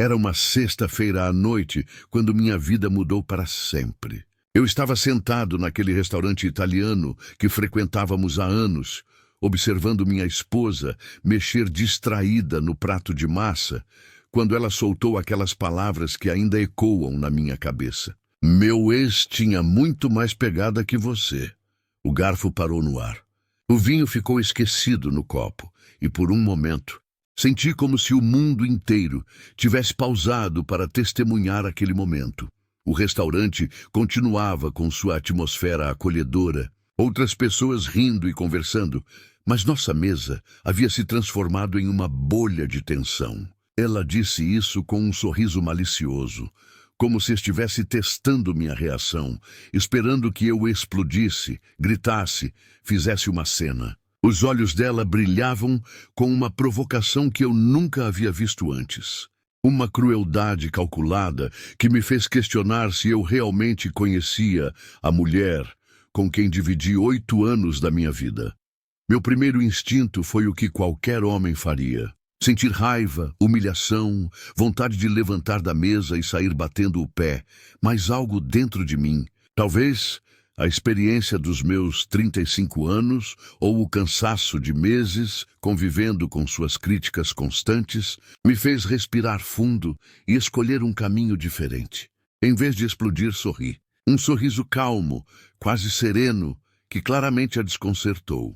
Era uma sexta-feira à noite, quando minha vida mudou para sempre. Eu estava sentado naquele restaurante italiano que frequentávamos há anos, observando minha esposa mexer distraída no prato de massa, quando ela soltou aquelas palavras que ainda ecoam na minha cabeça. Meu ex tinha muito mais pegada que você. O garfo parou no ar. O vinho ficou esquecido no copo, e por um momento, senti como se o mundo inteiro tivesse pausado para testemunhar aquele momento. O restaurante continuava com sua atmosfera acolhedora, outras pessoas rindo e conversando, mas nossa mesa havia se transformado em uma bolha de tensão. Ela disse isso com um sorriso malicioso, como se estivesse testando minha reação, esperando que eu explodisse, gritasse, fizesse uma cena. Os olhos dela brilhavam com uma provocação que eu nunca havia visto antes. Uma crueldade calculada que me fez questionar se eu realmente conhecia a mulher com quem dividi 8 anos da minha vida. Meu primeiro instinto foi o que qualquer homem faria. Sentir raiva, humilhação, vontade de levantar da mesa e sair batendo o pé, mas algo dentro de mim, talvez a experiência dos meus 35 anos ou o cansaço de meses convivendo com suas críticas constantes, me fez respirar fundo e escolher um caminho diferente. Em vez de explodir, sorri. Um sorriso calmo, quase sereno, que claramente a desconcertou.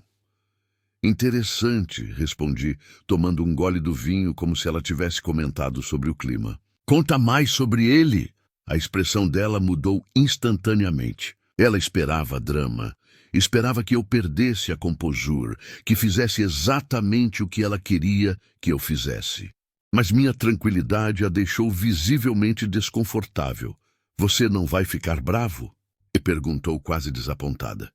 Interessante, respondi, tomando um gole do vinho como se ela tivesse comentado sobre o clima. Conta mais sobre ele! A expressão dela mudou instantaneamente. Ela esperava drama, esperava que eu perdesse a composure, que fizesse exatamente o que ela queria que eu fizesse. Mas minha tranquilidade a deixou visivelmente desconfortável. Você não vai ficar bravo? E perguntou quase desapontada.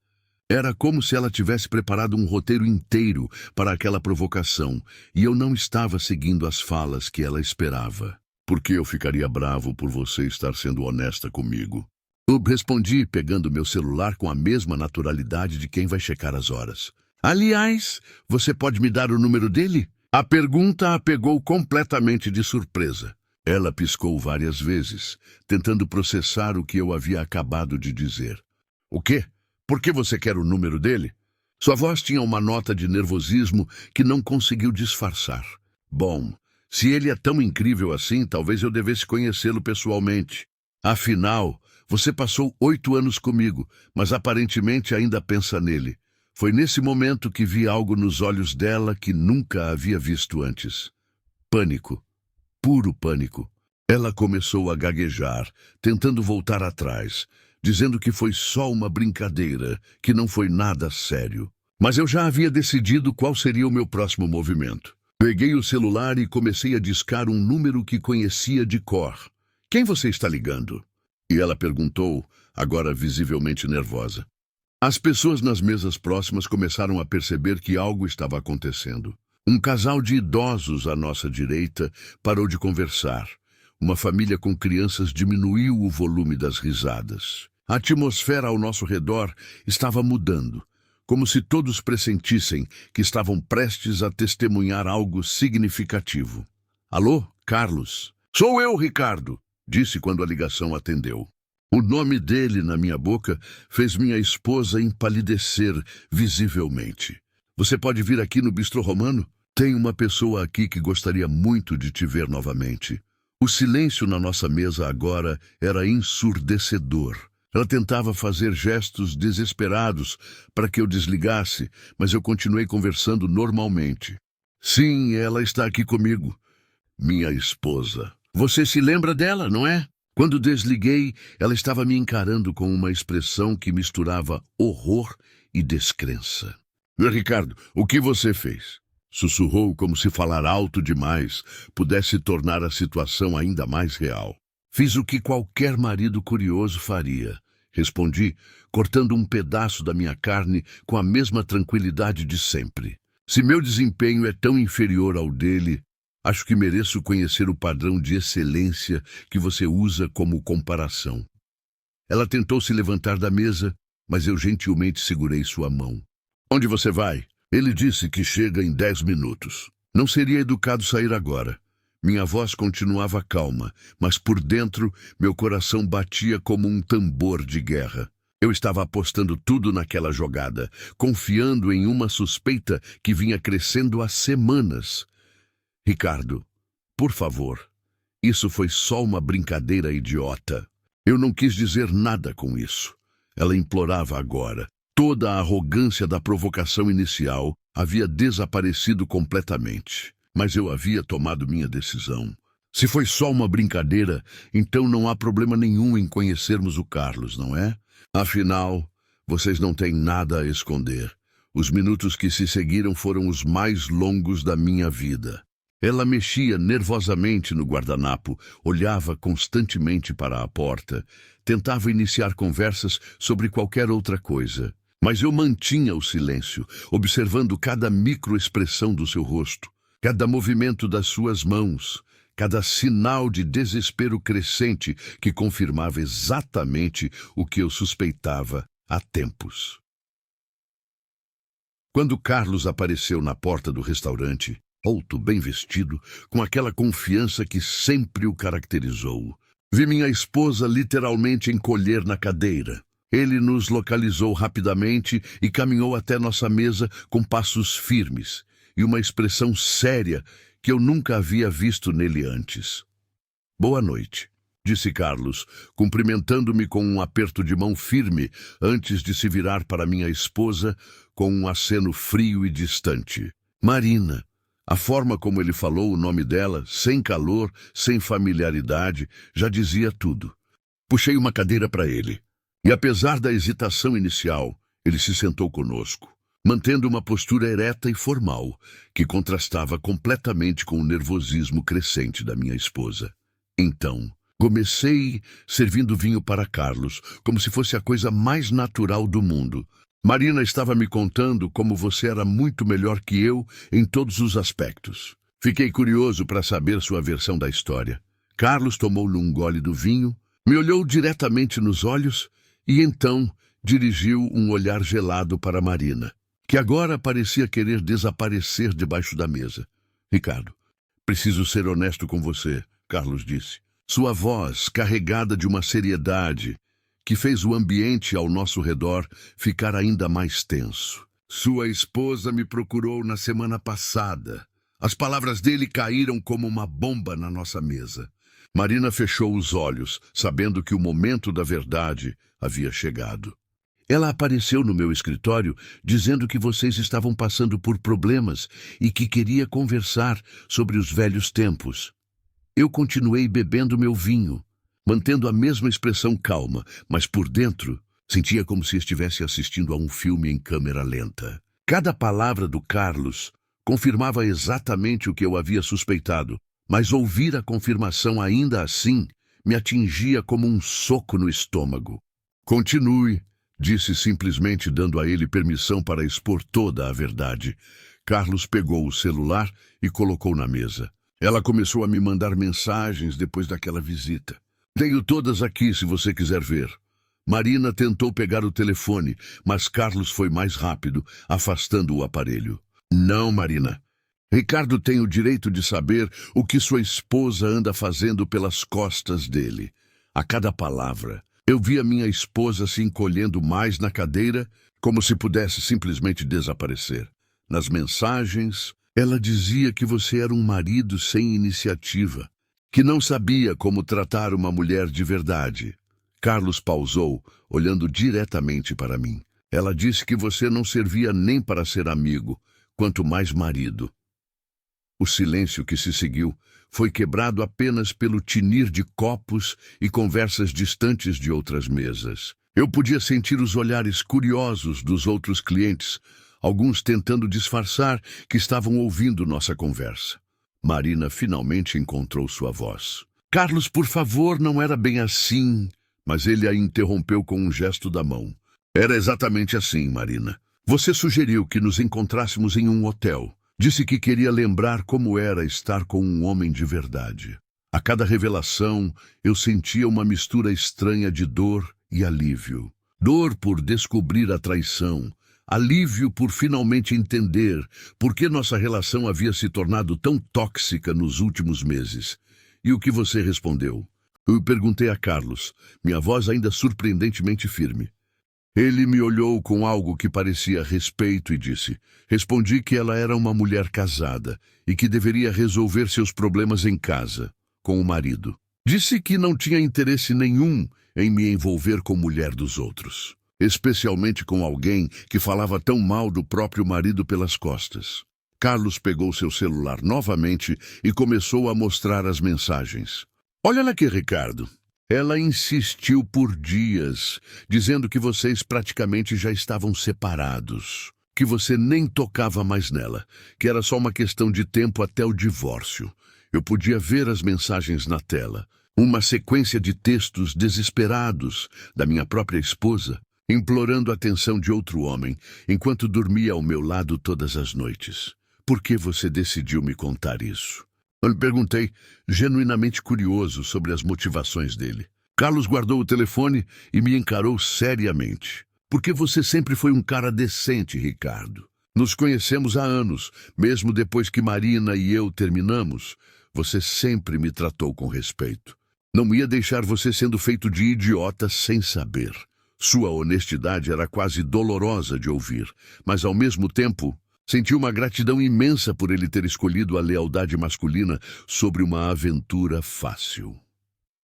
Era como se ela tivesse preparado um roteiro inteiro para aquela provocação, e eu não estava seguindo as falas que ela esperava. Por que eu ficaria bravo por você estar sendo honesta comigo? Eu respondi, pegando meu celular com a mesma naturalidade de quem vai checar as horas. Aliás, você pode me dar o número dele? A pergunta a pegou completamente de surpresa. Ela piscou várias vezes, tentando processar o que eu havia acabado de dizer. O quê? Por que você quer o número dele? Sua voz tinha uma nota de nervosismo que não conseguiu disfarçar. Bom, se ele é tão incrível assim, talvez eu devesse conhecê-lo pessoalmente. Afinal, você passou 8 anos comigo, mas aparentemente ainda pensa nele. Foi nesse momento que vi algo nos olhos dela que nunca havia visto antes. Pânico. Puro pânico. Ela começou a gaguejar, tentando voltar atrás, dizendo que foi só uma brincadeira, que não foi nada sério. Mas eu já havia decidido qual seria o meu próximo movimento. Peguei o celular e comecei a discar um número que conhecia de cor. Quem você está ligando? E ela perguntou, agora visivelmente nervosa. As pessoas nas mesas próximas começaram a perceber que algo estava acontecendo. Um casal de idosos à nossa direita parou de conversar. Uma família com crianças diminuiu o volume das risadas. A atmosfera ao nosso redor estava mudando, como se todos pressentissem que estavam prestes a testemunhar algo significativo. Alô, Carlos? Sou eu, Ricardo, disse quando a ligação atendeu. O nome dele na minha boca fez minha esposa empalidecer visivelmente. Você pode vir aqui no Bistrô Romano? Tem uma pessoa aqui que gostaria muito de te ver novamente. O silêncio na nossa mesa agora era ensurdecedor. Ela tentava fazer gestos desesperados para que eu desligasse, mas eu continuei conversando normalmente. Sim, ela está aqui comigo. Minha esposa. Você se lembra dela, não é? Quando desliguei, ela estava me encarando com uma expressão que misturava horror e descrença. Ricardo, o que você fez? Sussurrou como se falar alto demais pudesse tornar a situação ainda mais real. Fiz o que qualquer marido curioso faria, respondi, cortando um pedaço da minha carne com a mesma tranquilidade de sempre. Se meu desempenho é tão inferior ao dele, acho que mereço conhecer o padrão de excelência que você usa como comparação. Ela tentou se levantar da mesa, mas eu gentilmente segurei sua mão. Onde você vai? Ele disse que chega em 10 minutos. Não seria educado sair agora. Minha voz continuava calma, mas por dentro meu coração batia como um tambor de guerra. Eu estava apostando tudo naquela jogada, confiando em uma suspeita que vinha crescendo há semanas. Ricardo, por favor, isso foi só uma brincadeira idiota. Eu não quis dizer nada com isso. Ela implorava agora. Toda a arrogância da provocação inicial havia desaparecido completamente. Mas eu havia tomado minha decisão. Se foi só uma brincadeira, então não há problema nenhum em conhecermos o Carlos, não é? Afinal, vocês não têm nada a esconder. Os minutos que se seguiram foram os mais longos da minha vida. Ela mexia nervosamente no guardanapo, olhava constantemente para a porta, tentava iniciar conversas sobre qualquer outra coisa. Mas eu mantinha o silêncio, observando cada microexpressão do seu rosto, cada movimento das suas mãos, cada sinal de desespero crescente que confirmava exatamente o que eu suspeitava há tempos. Quando Carlos apareceu na porta do restaurante, alto, bem vestido, com aquela confiança que sempre o caracterizou, vi minha esposa literalmente encolher na cadeira. Ele nos localizou rapidamente e caminhou até nossa mesa com passos firmes e uma expressão séria que eu nunca havia visto nele antes. Boa noite, disse Carlos, cumprimentando-me com um aperto de mão firme antes de se virar para minha esposa com um aceno frio e distante. Marina. A forma como ele falou o nome dela, sem calor, sem familiaridade, já dizia tudo. Puxei uma cadeira para ele. E apesar da hesitação inicial, ele se sentou conosco, mantendo uma postura ereta e formal, que contrastava completamente com o nervosismo crescente da minha esposa. Então, comecei servindo vinho para Carlos, como se fosse a coisa mais natural do mundo. Marina estava me contando como você era muito melhor que eu em todos os aspectos. Fiquei curioso para saber sua versão da história. Carlos tomou-lhe um gole do vinho, me olhou diretamente nos olhos e então dirigiu um olhar gelado para Marina, que agora parecia querer desaparecer debaixo da mesa. Ricardo, preciso ser honesto com você, Carlos disse. Sua voz, carregada de uma seriedade que fez o ambiente ao nosso redor ficar ainda mais tenso. Sua esposa me procurou na semana passada. As palavras dele caíram como uma bomba na nossa mesa. Marina fechou os olhos, sabendo que o momento da verdade havia chegado. Ela apareceu no meu escritório dizendo que vocês estavam passando por problemas e que queria conversar sobre os velhos tempos. Eu continuei bebendo meu vinho, mantendo a mesma expressão calma, mas por dentro sentia como se estivesse assistindo a um filme em câmera lenta. Cada palavra do Carlos confirmava exatamente o que eu havia suspeitado, mas ouvir a confirmação ainda assim me atingia como um soco no estômago. Continue, disse simplesmente dando a ele permissão para expor toda a verdade. Carlos pegou o celular e colocou na mesa. Ela começou a me mandar mensagens depois daquela visita. Tenho todas aqui se você quiser ver. Marina tentou pegar o telefone, mas Carlos foi mais rápido, afastando o aparelho. Não, Marina. Ricardo tem o direito de saber o que sua esposa anda fazendo pelas costas dele. A cada palavra, eu via minha esposa se encolhendo mais na cadeira, como se pudesse simplesmente desaparecer. Nas mensagens, ela dizia que você era um marido sem iniciativa, que não sabia como tratar uma mulher de verdade. Carlos pausou, olhando diretamente para mim. Ela disse que você não servia nem para ser amigo, quanto mais marido. O silêncio que se seguiu foi quebrado apenas pelo tinir de copos e conversas distantes de outras mesas. Eu podia sentir os olhares curiosos dos outros clientes, alguns tentando disfarçar que estavam ouvindo nossa conversa. Marina finalmente encontrou sua voz. Carlos, por favor, não era bem assim, mas ele a interrompeu com um gesto da mão. Era exatamente assim, Marina. Você sugeriu que nos encontrássemos em um hotel. Disse que queria lembrar como era estar com um homem de verdade. A cada revelação, eu sentia uma mistura estranha de dor e alívio. Dor por descobrir a traição, alívio por finalmente entender por que nossa relação havia se tornado tão tóxica nos últimos meses. E o que você respondeu? Eu perguntei a Carlos, minha voz ainda surpreendentemente firme. Ele me olhou com algo que parecia respeito e disse: respondi que ela era uma mulher casada e que deveria resolver seus problemas em casa, com o marido. Disse que não tinha interesse nenhum em me envolver com mulher dos outros, especialmente com alguém que falava tão mal do próprio marido pelas costas. Carlos pegou seu celular novamente e começou a mostrar as mensagens. Olha aqui, Ricardo. Ela insistiu por dias, dizendo que vocês praticamente já estavam separados, que você nem tocava mais nela, que era só uma questão de tempo até o divórcio. Eu podia ver as mensagens na tela, uma sequência de textos desesperados da minha própria esposa, implorando a atenção de outro homem, enquanto dormia ao meu lado todas as noites. Por que você decidiu me contar isso? Eu lhe perguntei, genuinamente curioso sobre as motivações dele. Carlos guardou o telefone e me encarou seriamente. Porque você sempre foi um cara decente, Ricardo. Nos conhecemos há anos, mesmo depois que Marina e eu terminamos. Você sempre me tratou com respeito. Não ia deixar você sendo feito de idiota sem saber. Sua honestidade era quase dolorosa de ouvir, mas ao mesmo tempo senti uma gratidão imensa por ele ter escolhido a lealdade masculina sobre uma aventura fácil.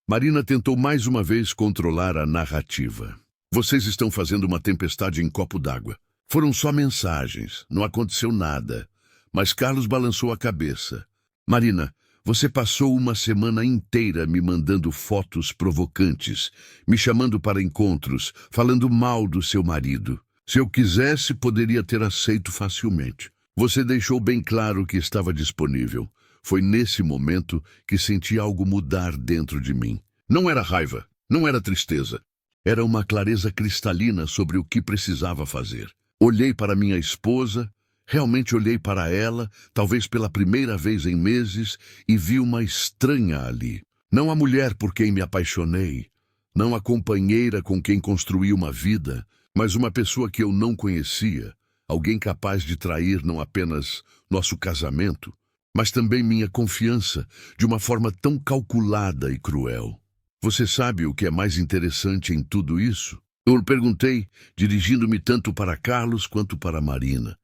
Marina tentou mais uma vez controlar a narrativa. Vocês estão fazendo uma tempestade em copo d'água. Foram só mensagens, não aconteceu nada. Mas Carlos balançou a cabeça. Marina, você passou uma semana inteira me mandando fotos provocantes, me chamando para encontros, falando mal do seu marido. Se eu quisesse, poderia ter aceito facilmente. Você deixou bem claro que estava disponível. Foi nesse momento que senti algo mudar dentro de mim. Não era raiva, não era tristeza. Era uma clareza cristalina sobre o que precisava fazer. Olhei para minha esposa, realmente olhei para ela, talvez pela primeira vez em meses, e vi uma estranha ali. Não a mulher por quem me apaixonei, não a companheira com quem construí uma vida, mas uma pessoa que eu não conhecia, alguém capaz de trair não apenas nosso casamento, mas também minha confiança de uma forma tão calculada e cruel. Você sabe o que é mais interessante em tudo isso? Eu perguntei, dirigindo-me tanto para Carlos quanto para Marina,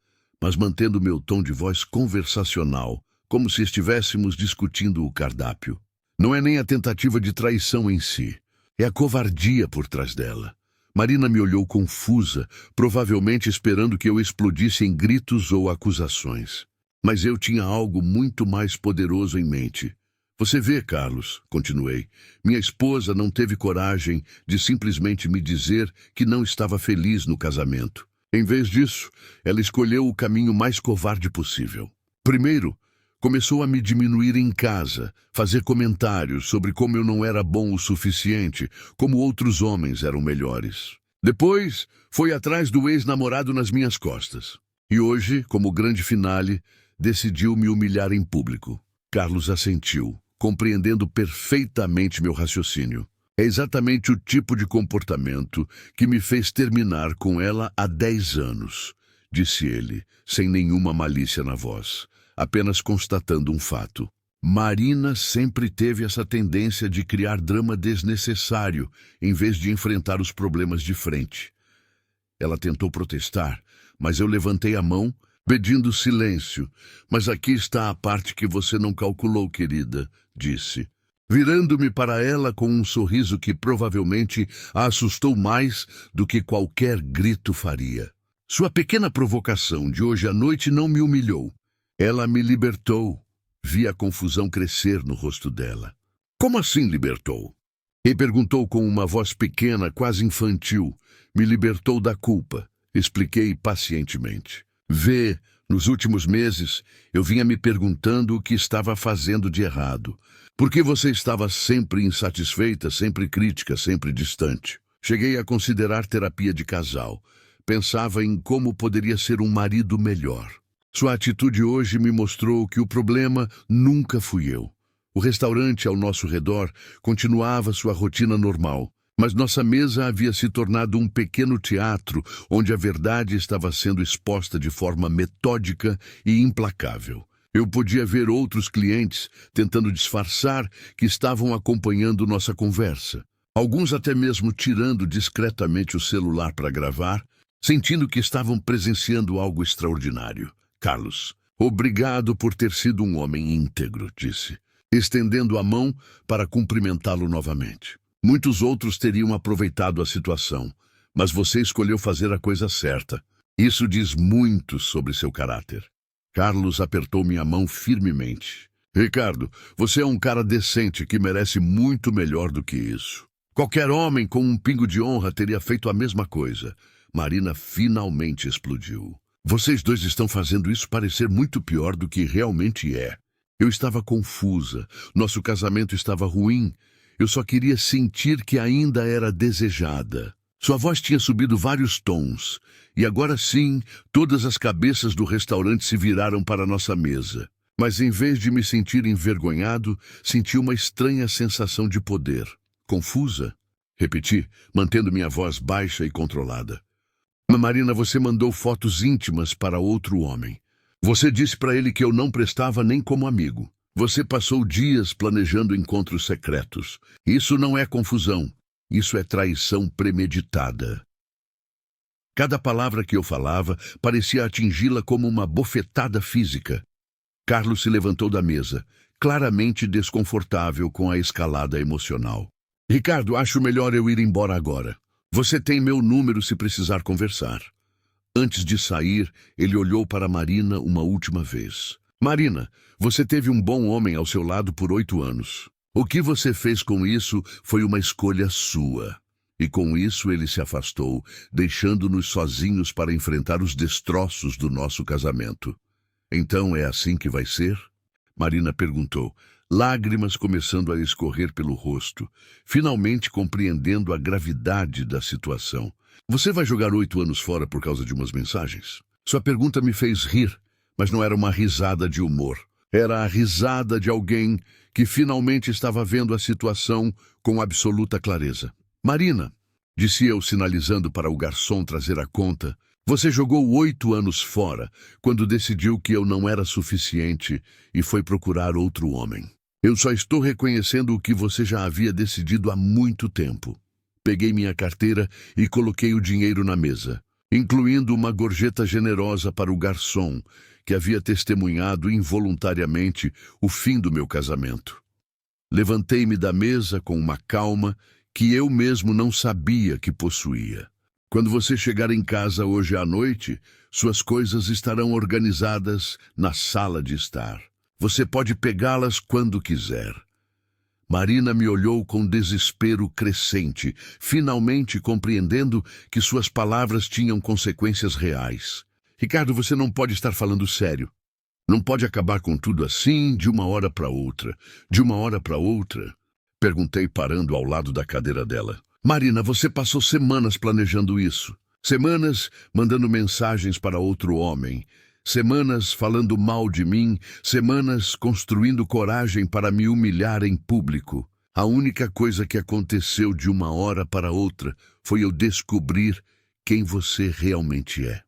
mas mantendo meu tom de voz conversacional, como se estivéssemos discutindo o cardápio. Não é nem a tentativa de traição em si, é a covardia por trás dela. Marina me olhou confusa, provavelmente esperando que eu explodisse em gritos ou acusações. Mas eu tinha algo muito mais poderoso em mente. Você vê, Carlos, continuei, minha esposa não teve coragem de simplesmente me dizer que não estava feliz no casamento. Em vez disso, ela escolheu o caminho mais covarde possível. Primeiro, começou a me diminuir em casa, fazer comentários sobre como eu não era bom o suficiente, como outros homens eram melhores. Depois, foi atrás do ex-namorado nas minhas costas. E hoje, como grande finale, decidiu me humilhar em público. Carlos assentiu, compreendendo perfeitamente meu raciocínio. É exatamente o tipo de comportamento que me fez terminar com ela há 10 anos, disse ele, sem nenhuma malícia na voz, apenas constatando um fato. Marina sempre teve essa tendência de criar drama desnecessário, em vez de enfrentar os problemas de frente. Ela tentou protestar, mas eu levantei a mão, pedindo silêncio. Mas aqui está a parte que você não calculou, querida, disse, virando-me para ela com um sorriso que provavelmente a assustou mais do que qualquer grito faria. Sua pequena provocação de hoje à noite não me humilhou. Ela me libertou. Vi a confusão crescer no rosto dela. Como assim libertou? E perguntou com uma voz pequena, quase infantil. Me libertou da culpa, expliquei pacientemente. Vê, nos últimos meses, eu vinha me perguntando o que estava fazendo de errado. Por que você estava sempre insatisfeita, sempre crítica, sempre distante? Cheguei a considerar terapia de casal. Pensava em como poderia ser um marido melhor. Sua atitude hoje me mostrou que o problema nunca fui eu. O restaurante ao nosso redor continuava sua rotina normal, Mas nossa mesa havia se tornado um pequeno teatro onde a verdade estava sendo exposta de forma metódica e implacável. Eu podia ver outros clientes tentando disfarçar que estavam acompanhando nossa conversa. Alguns até mesmo tirando discretamente o celular para gravar, sentindo que estavam presenciando algo extraordinário. Carlos, obrigado por ter sido um homem íntegro, disse, estendendo a mão para cumprimentá-lo novamente. Muitos outros teriam aproveitado a situação, mas você escolheu fazer a coisa certa. Isso diz muito sobre seu caráter. Carlos apertou minha mão firmemente. Ricardo, você é um cara decente que merece muito melhor do que isso. Qualquer homem com um pingo de honra teria feito a mesma coisa. Marina finalmente explodiu. Vocês dois estão fazendo isso parecer muito pior do que realmente é. Eu estava confusa. Nosso casamento estava ruim. Eu só queria sentir que ainda era desejada. Sua voz tinha subido vários tons. E agora sim, todas as cabeças do restaurante se viraram para nossa mesa. Mas em vez de me sentir envergonhado, senti uma estranha sensação de poder. Confusa? Repeti, mantendo minha voz baixa e controlada. Marina, você mandou fotos íntimas para outro homem. Você disse para ele que eu não prestava nem como amigo. Você passou dias planejando encontros secretos. Isso não é confusão. Isso é traição premeditada. Cada palavra que eu falava parecia atingi-la como uma bofetada física. Carlos se levantou da mesa, claramente desconfortável com a escalada emocional. Ricardo, acho melhor eu ir embora agora. Você tem meu número se precisar conversar. Antes de sair, ele olhou para Marina uma última vez. Marina, você teve um bom homem ao seu lado por 8 anos. O que você fez com isso foi uma escolha sua. E com isso ele se afastou, deixando-nos sozinhos para enfrentar os destroços do nosso casamento. Então é assim que vai ser? Marina perguntou, lágrimas começando a escorrer pelo rosto, finalmente compreendendo a gravidade da situação. Você vai jogar 8 anos fora por causa de umas mensagens? Sua pergunta me fez rir, mas não era uma risada de humor. Era a risada de alguém que finalmente estava vendo a situação com absoluta clareza. Marina, disse eu sinalizando para o garçom trazer a conta, você jogou 8 anos fora quando decidiu que eu não era suficiente e foi procurar outro homem. Eu só estou reconhecendo o que você já havia decidido há muito tempo. Peguei minha carteira e coloquei o dinheiro na mesa, incluindo uma gorjeta generosa para o garçom, que havia testemunhado involuntariamente o fim do meu casamento. Levantei-me da mesa com uma calma que eu mesmo não sabia que possuía. Quando você chegar em casa hoje à noite, suas coisas estarão organizadas na sala de estar. Você pode pegá-las quando quiser. Marina me olhou com desespero crescente, finalmente compreendendo que suas palavras tinham consequências reais. Ricardo, você não pode estar falando sério. Não pode acabar com tudo assim, de uma hora para outra. De uma hora para outra? Perguntei parando ao lado da cadeira dela. Marina, você passou semanas planejando isso. Semanas mandando mensagens para outro homem. Semanas falando mal de mim. Semanas construindo coragem para me humilhar em público. A única coisa que aconteceu de uma hora para outra foi eu descobrir quem você realmente é.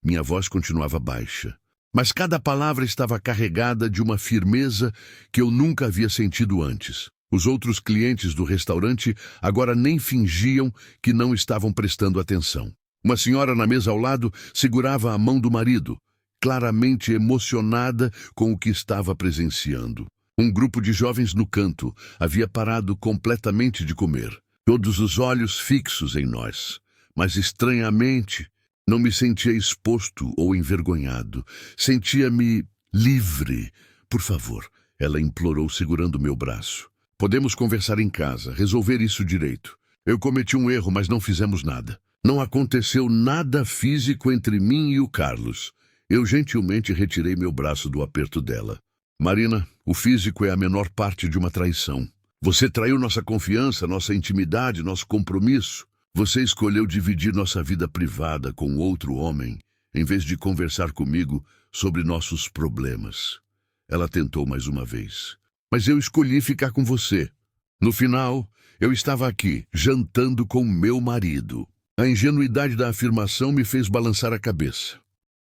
Minha voz continuava baixa, mas cada palavra estava carregada de uma firmeza que eu nunca havia sentido antes. Os outros clientes do restaurante agora nem fingiam que não estavam prestando atenção. Uma senhora na mesa ao lado segurava a mão do marido, claramente emocionada com o que estava presenciando. Um grupo de jovens no canto havia parado completamente de comer, todos os olhos fixos em nós. Mas estranhamente, não me sentia exposto ou envergonhado. Sentia-me livre. Por favor, ela implorou segurando meu braço. Podemos conversar em casa, resolver isso direito. Eu cometi um erro, mas não fizemos nada. Não aconteceu nada físico entre mim e o Carlos. Eu gentilmente retirei meu braço do aperto dela. Marina, o físico é a menor parte de uma traição. Você traiu nossa confiança, nossa intimidade, nosso compromisso. Você escolheu dividir nossa vida privada com outro homem, em vez de conversar comigo sobre nossos problemas. Ela tentou mais uma vez. Mas eu escolhi ficar com você. No final, eu estava aqui, jantando com meu marido. A ingenuidade da afirmação me fez balançar a cabeça.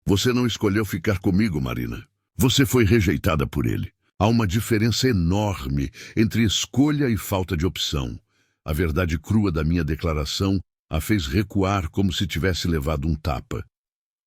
Você não escolheu ficar comigo, Marina. Você foi rejeitada por ele. Há uma diferença enorme entre escolha e falta de opção. A verdade crua da minha declaração a fez recuar como se tivesse levado um tapa.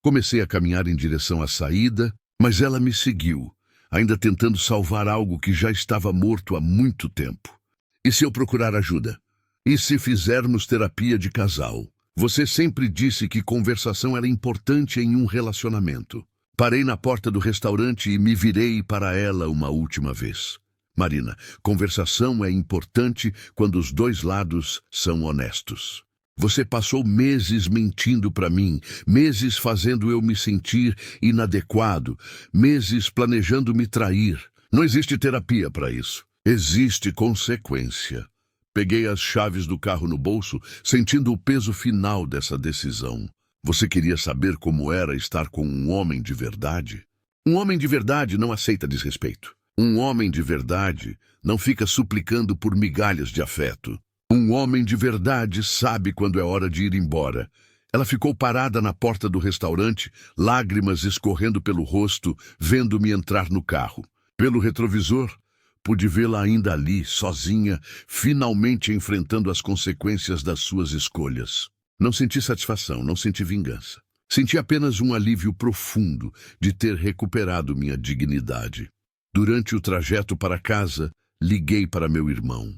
Comecei a caminhar em direção à saída, mas ela me seguiu, ainda tentando salvar algo que já estava morto há muito tempo. E se eu procurar ajuda? E se fizermos terapia de casal? Você sempre disse que conversação era importante em um relacionamento. Parei na porta do restaurante e me virei para ela uma última vez. Marina, conversação é importante quando os dois lados são honestos. Você passou meses mentindo para mim, meses fazendo eu me sentir inadequado, meses planejando me trair. Não existe terapia para isso. Existe consequência. Peguei as chaves do carro no bolso, sentindo o peso final dessa decisão. Você queria saber como era estar com um homem de verdade? Um homem de verdade não aceita desrespeito. Um homem de verdade não fica suplicando por migalhas de afeto. Um homem de verdade sabe quando é hora de ir embora. Ela ficou parada na porta do restaurante, lágrimas escorrendo pelo rosto, vendo-me entrar no carro. Pelo retrovisor, pude vê-la ainda ali, sozinha, finalmente enfrentando as consequências das suas escolhas. Não senti satisfação, não senti vingança. Senti apenas um alívio profundo de ter recuperado minha dignidade. Durante o trajeto para casa, liguei para meu irmão.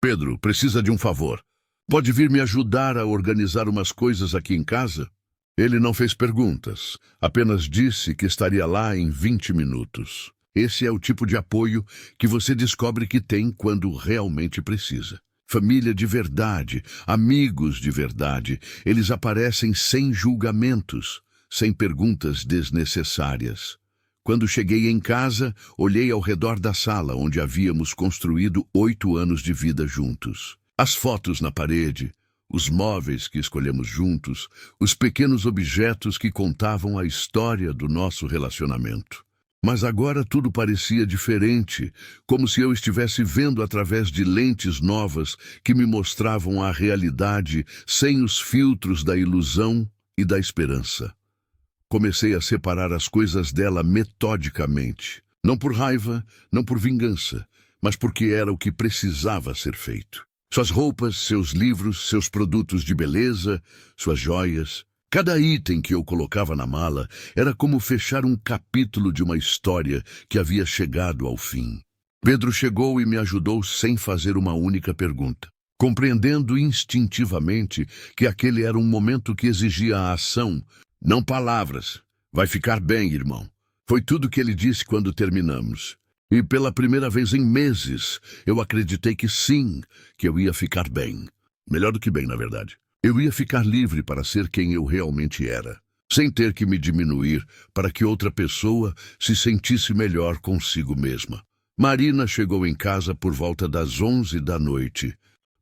Pedro, precisa de um favor. Pode vir me ajudar a organizar umas coisas aqui em casa? Ele não fez perguntas, apenas disse que estaria lá em 20 minutos. Esse é o tipo de apoio que você descobre que tem quando realmente precisa. Família de verdade, amigos de verdade, eles aparecem sem julgamentos, sem perguntas desnecessárias. Quando cheguei em casa, olhei ao redor da sala onde havíamos construído 8 anos de vida juntos. As fotos na parede, os móveis que escolhemos juntos, os pequenos objetos que contavam a história do nosso relacionamento. Mas agora tudo parecia diferente, como se eu estivesse vendo através de lentes novas que me mostravam a realidade sem os filtros da ilusão e da esperança. Comecei a separar as coisas dela metodicamente, não por raiva, não por vingança, mas porque era o que precisava ser feito. Suas roupas, seus livros, seus produtos de beleza, suas joias. Cada item que eu colocava na mala era como fechar um capítulo de uma história que havia chegado ao fim. Pedro chegou e me ajudou sem fazer uma única pergunta, compreendendo instintivamente que aquele era um momento que exigia a ação, não palavras. Vai ficar bem, irmão. Foi tudo que ele disse quando terminamos. E pela primeira vez em meses, eu acreditei que sim, que eu ia ficar bem. Melhor do que bem, na verdade. Eu ia ficar livre para ser quem eu realmente era, sem ter que me diminuir para que outra pessoa se sentisse melhor consigo mesma. Marina chegou em casa por volta das 11 da noite,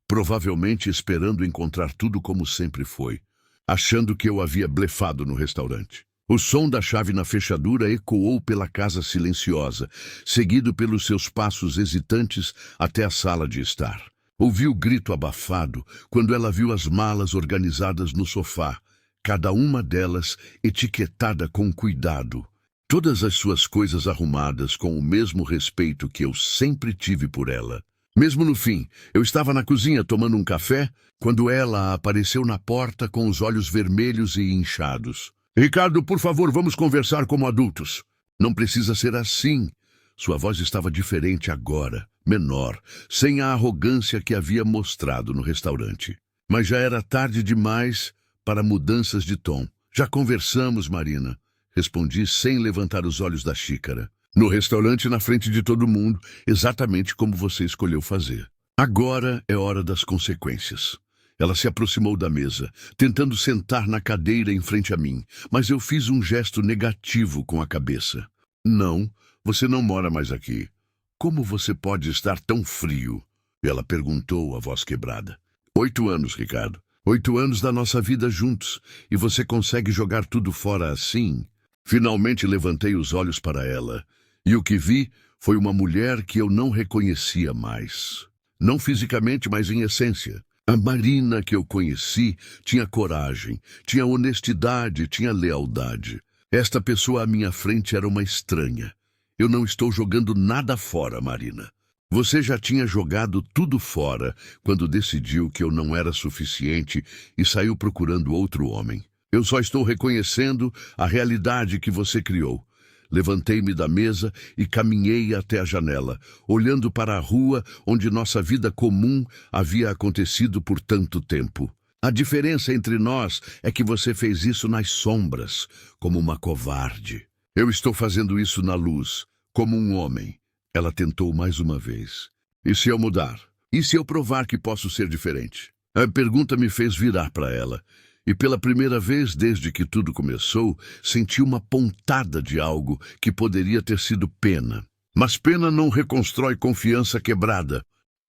provavelmente esperando encontrar tudo como sempre foi, achando que eu havia blefado no restaurante. O som da chave na fechadura ecoou pela casa silenciosa, seguido pelos seus passos hesitantes até a sala de estar. Ouvi o grito abafado quando ela viu as malas organizadas no sofá, cada uma delas etiquetada com cuidado. Todas as suas coisas arrumadas com o mesmo respeito que eu sempre tive por ela. Mesmo no fim, eu estava na cozinha tomando um café quando ela apareceu na porta com os olhos vermelhos e inchados. Ricardo, por favor, vamos conversar como adultos. Não precisa ser assim. Sua voz estava diferente agora, menor, sem a arrogância que havia mostrado no restaurante. Mas já era tarde demais para mudanças de tom. Já conversamos, Marina, respondi sem levantar os olhos da xícara. No restaurante, na frente de todo mundo, exatamente como você escolheu fazer. Agora é hora das consequências. Ela se aproximou da mesa, tentando sentar na cadeira em frente a mim, mas eu fiz um gesto negativo com a cabeça. Não, você não mora mais aqui. Como você pode estar tão frio? Ela perguntou, a voz quebrada. 8 anos, Ricardo. 8 anos da nossa vida juntos, e você consegue jogar tudo fora assim? Finalmente levantei os olhos para ela, e o que vi foi uma mulher que eu não reconhecia mais. Não fisicamente, mas em essência. A Marina que eu conheci tinha coragem, tinha honestidade, tinha lealdade. Esta pessoa à minha frente era uma estranha. Eu não estou jogando nada fora, Marina. Você já tinha jogado tudo fora quando decidiu que eu não era suficiente e saiu procurando outro homem. Eu só estou reconhecendo a realidade que você criou. Levantei-me da mesa e caminhei até a janela, olhando para a rua onde nossa vida comum havia acontecido por tanto tempo. A diferença entre nós é que você fez isso nas sombras, como uma covarde. Eu estou fazendo isso na luz, como um homem. Ela tentou mais uma vez. E se eu mudar? E se eu provar que posso ser diferente? A pergunta me fez virar para ela. E pela primeira vez desde que tudo começou, senti uma pontada de algo que poderia ter sido pena. Mas pena não reconstrói confiança quebrada.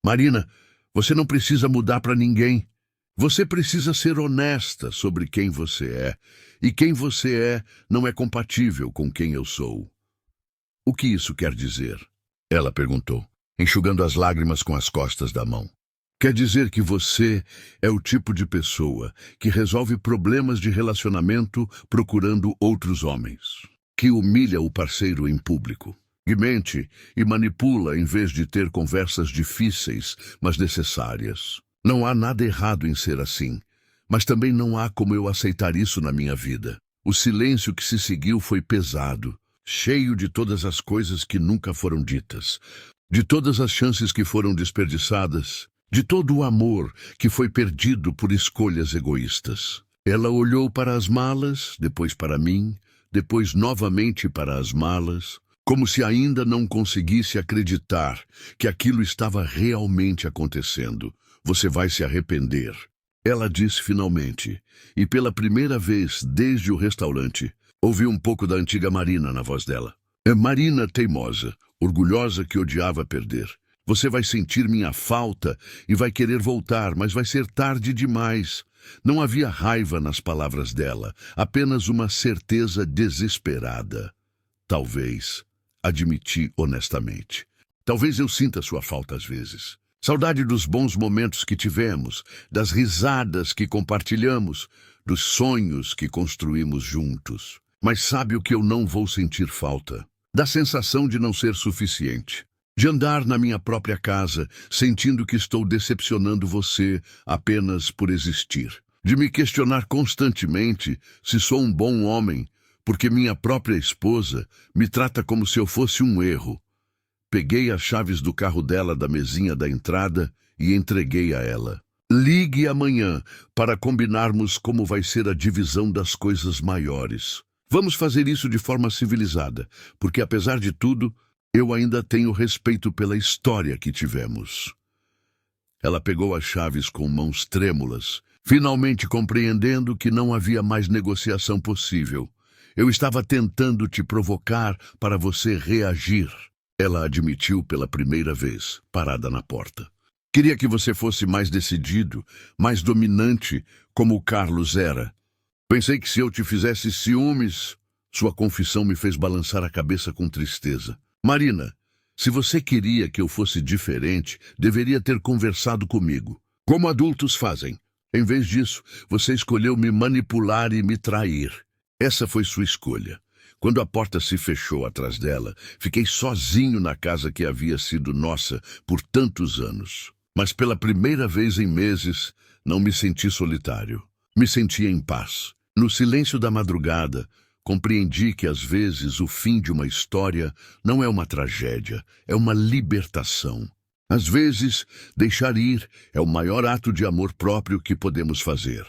Marina, você não precisa mudar para ninguém. Você precisa ser honesta sobre quem você é. E quem você é não é compatível com quem eu sou. O que isso quer dizer? Ela perguntou, enxugando as lágrimas com as costas da mão. Quer dizer que você é o tipo de pessoa que resolve problemas de relacionamento procurando outros homens, que humilha o parceiro em público, que mente e manipula em vez de ter conversas difíceis, mas necessárias. Não há nada errado em ser assim, mas também não há como eu aceitar isso na minha vida. O silêncio que se seguiu foi pesado, cheio de todas as coisas que nunca foram ditas, de todas as chances que foram desperdiçadas, de todo o amor que foi perdido por escolhas egoístas. Ela olhou para as malas, depois para mim, depois novamente para as malas, como se ainda não conseguisse acreditar que aquilo estava realmente acontecendo. Você vai se arrepender. Ela disse finalmente, e pela primeira vez desde o restaurante, ouvi um pouco da antiga Marina na voz dela. É Marina teimosa, orgulhosa que odiava perder. Você vai sentir minha falta e vai querer voltar, mas vai ser tarde demais. Não havia raiva nas palavras dela, apenas uma certeza desesperada. Talvez, admiti honestamente. Talvez eu sinta sua falta às vezes. Saudade dos bons momentos que tivemos, das risadas que compartilhamos, dos sonhos que construímos juntos. Mas sabe o que eu não vou sentir falta? Da sensação de não ser suficiente. De andar na minha própria casa, sentindo que estou decepcionando você apenas por existir. De me questionar constantemente se sou um bom homem, porque minha própria esposa me trata como se eu fosse um erro. Peguei as chaves do carro dela da mesinha da entrada e entreguei a ela. Ligue amanhã para combinarmos como vai ser a divisão das coisas maiores. Vamos fazer isso de forma civilizada, porque apesar de tudo, eu ainda tenho respeito pela história que tivemos. Ela pegou as chaves com mãos trêmulas, finalmente compreendendo que não havia mais negociação possível. Eu estava tentando te provocar para você reagir. Ela admitiu pela primeira vez, parada na porta. Queria que você fosse mais decidido, mais dominante, como o Carlos era. Pensei que se eu te fizesse ciúmes... Sua confissão me fez balançar a cabeça com tristeza. Marina, se você queria que eu fosse diferente, deveria ter conversado comigo, como adultos fazem. Em vez disso, você escolheu me manipular e me trair. Essa foi sua escolha. Quando a porta se fechou atrás dela, fiquei sozinho na casa que havia sido nossa por tantos anos. Mas pela primeira vez em meses, não me senti solitário. Me senti em paz. No silêncio da madrugada, compreendi que às vezes o fim de uma história não é uma tragédia, é uma libertação. Às vezes, deixar ir é o maior ato de amor próprio que podemos fazer.